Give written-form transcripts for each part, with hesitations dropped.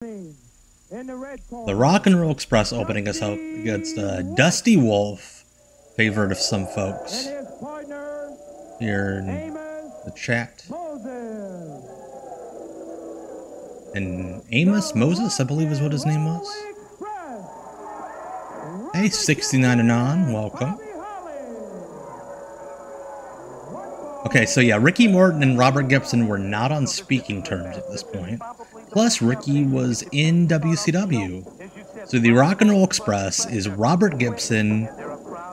The Rock and Roll Express opening us up against Dusty Wolfe, favorite of some folks here in the chat. And Amos, Moses, I believe is what his name was. Hey, 69 and on, welcome. Okay, so yeah, Ricky Morton and Robert Gibson were not on speaking terms at this point. Plus, Ricky was in WCW. So the Rock and Roll Express is Robert Gibson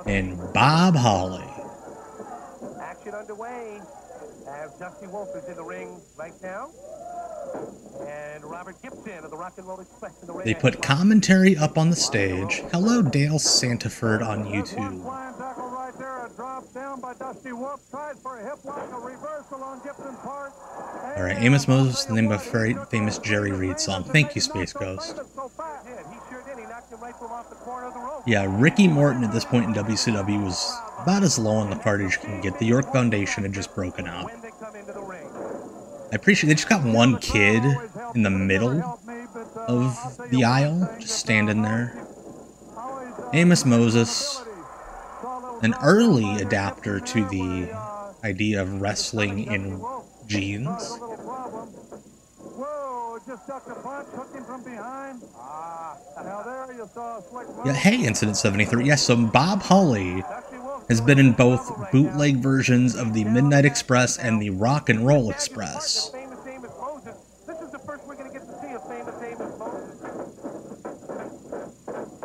and Bob Holly. Action underway as Dusty Wolfe is in the ring right now. And Robert Gibson of the Rock and Roll Express in the ring. They put commentary up on the stage. Hello, Dale Santaford on YouTube. Alright, Amos Moses, the name of a very famous Jerry Reed song. Thank you, Space Ghost. Yeah, Ricky Morton at this point in WCW was about as low on the card as you can get. The York Foundation had just broken out. I appreciate they just got one kid in the middle of the aisle, just standing there. Amos Moses, an early adapter to the idea of wrestling in jeans. Yeah, hey, Incident 73. Yes, so Bob Holly has been in both bootleg versions of the Midnight Express and the Rock and Roll Express.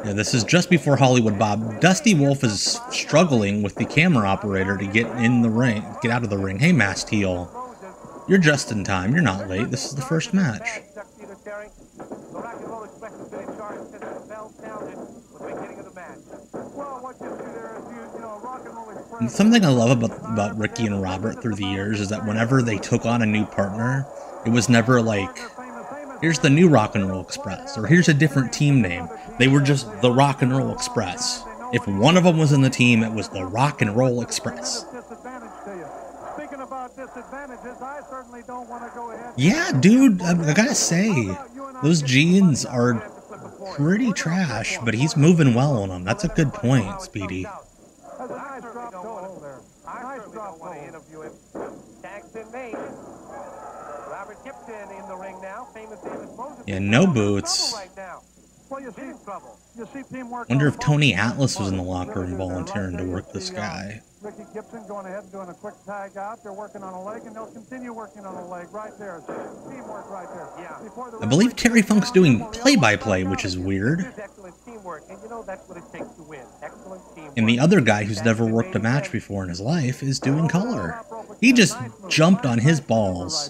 Yeah, this is just before Hollywood Bob. Dusty Wolfe is struggling with the camera operator to get in the ring, get out of the ring. Hey, Masked Heel, you're just in time. You're not late. This is the first match. And something I love about Ricky and Robert through the years is that whenever they took on a new partner, it was never like, here's the new Rock and Roll Express, or here's a different team name. They were just the Rock and Roll Express. If one of them was in the team, it was the Rock and Roll Express. Yeah, dude, I gotta say, those jeans are pretty trash, but he's moving well on them. That's a good point, Speedy. Yeah, no boots. Wonder if Tony Atlas was in the locker room volunteering to work this guy. Ricky Gibson going ahead and doing a quick tag out. They're working on a leg, and they'll continue working on a leg right there. Teamwork right there. Yeah. I believe Terry Funk's doing play-by-play, which is weird. And the other guy who's never worked a match before in his life is doing color. He just jumped on his balls.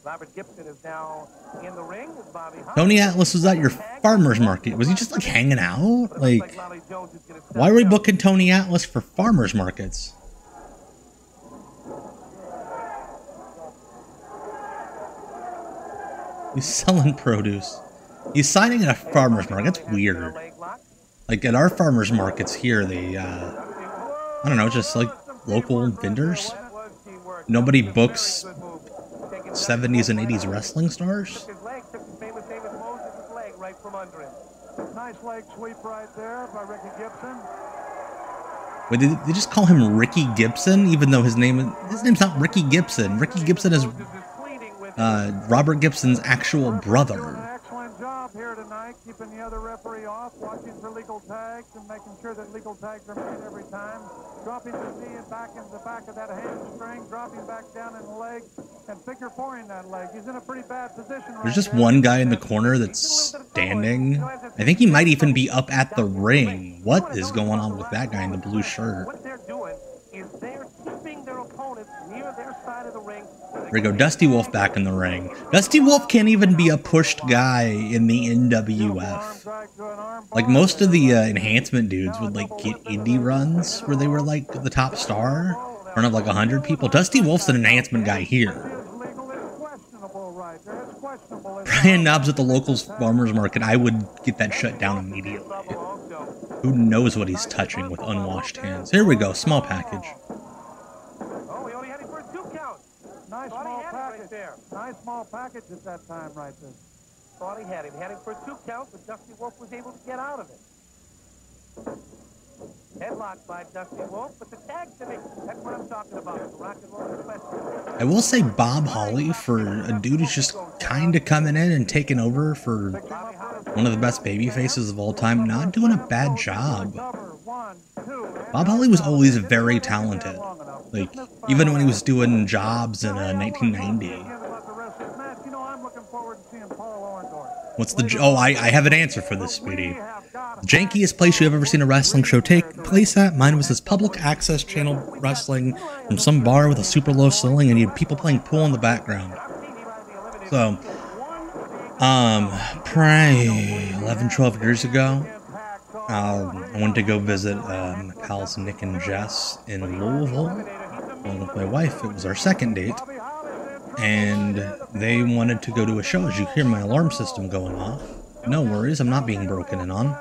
Robert Gibson is now in the ring with Bobby Holly. Tony Atlas was at your farmer's market. Was he just like hanging out? Like, why are we booking Tony Atlas for farmer's markets? He's selling produce. He's signing at a farmer's market. That's weird. Like at our farmer's markets here, they, I don't know, just like local vendors. Nobody books 70s and 80s wrestling stars. Nice leg sweep right there by Ricky Gibson. Wait, did they just call him Ricky Gibson, even though his name's not Ricky Gibson? Ricky Gibson is Robert Gibson's actual brother. Excellent job here tonight, keeping the other referee off, watching for legal tags and making sure that legal tags are made every time. Dropping the knee and back into the back of that hamstring, dropping back down in the leg, and figure fouring that leg. He's in a pretty bad position. There's just one guy in the corner that's standing. I think he might even be up at the ring. What is going on with that guy in the blue shirt? What they're doing is they're keeping their opponents near their side of the ring. There we go, Dusty Wolfe back in the ring. Dusty Wolfe can't even be a pushed guy in the NWF. Like, most of the enhancement dudes would, like, get indie runs where they were, like, the top star in front of, like, 100 people. Dusty Wolfe's an enhancement guy here. Brian Knobs at the locals farmer's market, I would get that shut down immediately. Who knows what he's touching with unwashed hands. Here we go, small package. Nice small package. Nice small package at that time right there. thought he had him. He had him for a 2 count, but Dusty Wolfe was able to get out of it. Headlock by Dusty Wolfe, but the tag finish, that's what I'm talking about. The Rock and Roll Express. I will say Bob Holly, for a dude who's just kind of coming in and taking over for one of the best baby faces of all time, not doing a bad job. Bob Holly was always very talented. Like, even when he was doing jobs in 1990. What's the... Oh, I have an answer for this, Speedy. The jankiest place you've ever seen a wrestling show take place at? Mine was this public access channel wrestling from some bar with a super low ceiling, and you had people playing pool in the background. So, probably 11, 12 years ago, I went to go visit my pals Nick and Jess in Louisville, along with my wife. It was our second date, and they wanted to go to a show. As you hear my alarm system going off, no worries, I'm not being broken in on.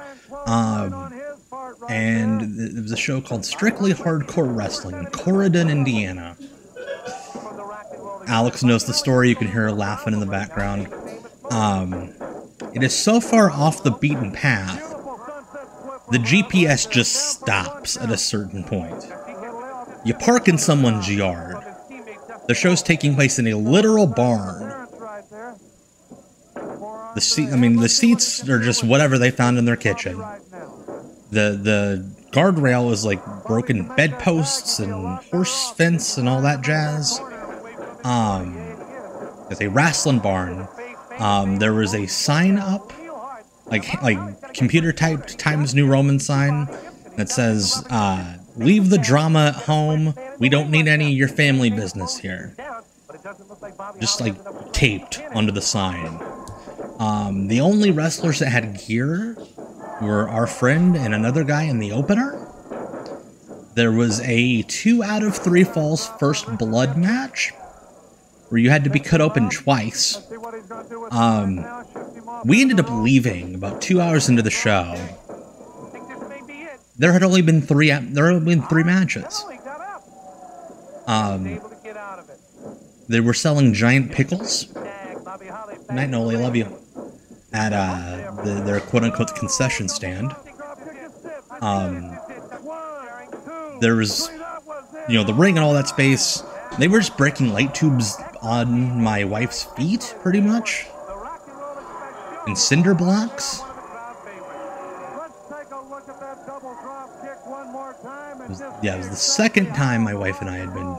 And it was a show called Strictly Hardcore Wrestling in Corydon, Indiana. Alex knows the story. You can hear her laughing in the background. It is so far off the beaten path, the GPS just stops at a certain point. You park in someone's yard. The show's taking place in a literal barn. The seats are just whatever they found in their kitchen. The guardrail is like broken bedposts and horse fence and all that jazz. It's a wrestling barn. There was a sign up, like computer typed Times New Roman sign that says, "Leave the drama at home. We don't need any of your family business here." Just like taped onto the sign. The only wrestlers that had gear were our friend and another guy in the opener. There was a 2 out of 3 falls first blood match where you had to be cut open twice. We ended up leaving about 2 hours into the show. There had only been 3 matches. They were selling giant pickles. Night Noli, I love you. At their quote-unquote concession stand. There was, the ring and all that space. They were just breaking light tubes on my wife's feet, pretty much. And cinder blocks. It was the second time my wife and I had been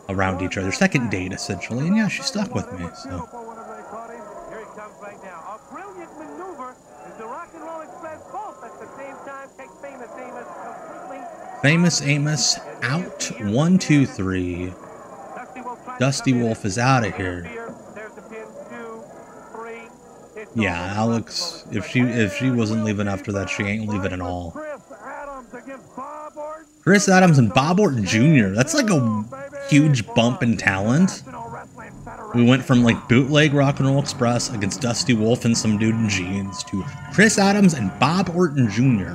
around each other. Second date, essentially. And yeah, she stuck with me, so... Famous Amos out. 1, 2, 3. Dusty Wolfe is out of here. Yeah, Alex, if she wasn't leaving after that, she ain't leaving at all. Chris Adams and Bob Orton Jr. That's like a huge bump in talent. We went from like bootleg Rock and Roll Express against Dusty Wolfe and some dude in jeans to Chris Adams and Bob Orton Jr.